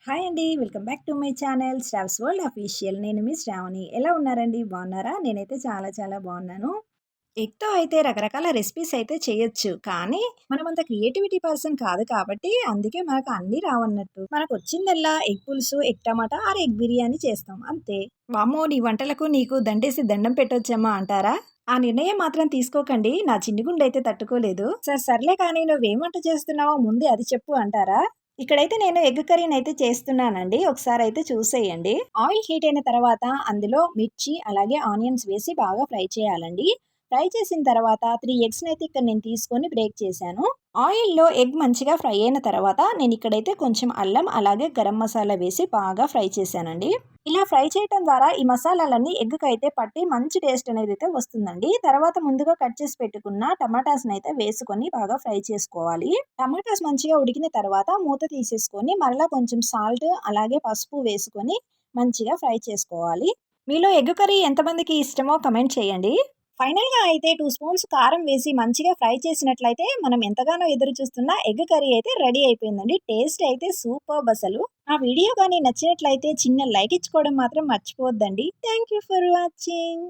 Hi అండి. Welcome back to my channel Shravs world official. నేను మీ శ్రావణి. ఎలా ఉన్నారండి? బాగున్నారా? నేనైతే చాలా చాలా బాగున్నాను. ఎగ్‌తో అయితే రకరకాల రెసిపీస్ అయితే చేయొచ్చు. కానీ మనమంత క్రియేటివిటీ పర్సన్ కాదు కాబట్టి అందుకే మనకు అన్నీ రావన్నట్టు. మనకొచ్చిందల్లా ఎగ్ పులుసు, egg tomato or egg biryani చేస్తాం అంతే. వామ్మో! నీ వంటలకు నీకు దండేసి దండం పెట్టొచ్చమ్మా అంటారా? ఆ నిర్ణయం మాత్రం తీసుకోకండి. నా చిన్ని గుండె అయితే తట్టుకోలేదు. సర్లే కానీ నువ్వేం వంట చేస్తున్నావో ముందు అది చెప్పు అంటారా? ఇక్కడైతే నేను ఎగ్ కర్రీనైతే చేస్తున్నానండి. ఒకసారయితే చూసేయండి. ఆయిల్ హీట్ అయిన తర్వాత అందులో మిర్చి, అలాగే ఆనియన్స్ వేసి బాగా ఫ్రై చేయాలండి. ఫ్రై చేసిన తర్వాత 3 ఎగ్స్‌నైతే ఇక్కడ నేను తీసుకొని బ్రేక్ చేశాను. ఆయిల్‌లో ఎగ్ మంచిగా ఫ్రై అయిన తర్వాత నేనిక్కడైతే కొంచెం అల్లం, అలాగే గరం మసాలా వేసి బాగా ఫ్రై చేశానండి. ఇలా ఫ్రై చేయటం ద్వారా ఈ మసాలాలన్నీ ఎగ్‌కైతే పట్టి మంచి టేస్ట్ అనేదైతే వస్తుందండి. తర్వాత ముందుగా కట్ చేసి పెట్టుకున్న టమాటాస్‌నైతే వేసుకొని బాగా ఫ్రై చేసుకోవాలి. టమాటాస్ మంచిగా ఉడికిన తర్వాత మూత తీసేసుకొని మరలా కొంచెం సాల్ట్, అలాగే పసుపు వేసుకొని మంచిగా ఫ్రై చేసుకోవాలి. మీలో ఎగ్ కర్రీ ఎంతమందికి ఇష్టమో కమెంట్ చేయండి. ఫైనల్‌గా అయితే 2 స్పూన్స్ కారం వేసి మంచిగా ఫ్రై చేసినట్లయితే మనం ఎంతగానో ఎదురు చూస్తున్న ఎగ్ కర్రీ అయితే రెడీ అయిపోయిందండి. టేస్ట్ అయితే సూపర్బ్ అసలు. ఆ వీడియో గాని నచ్చినట్లయితే చిన్న లైక్ ఇచ్చుకోవడం మాత్రం మర్చిపోవద్దండి. Thank you for watching.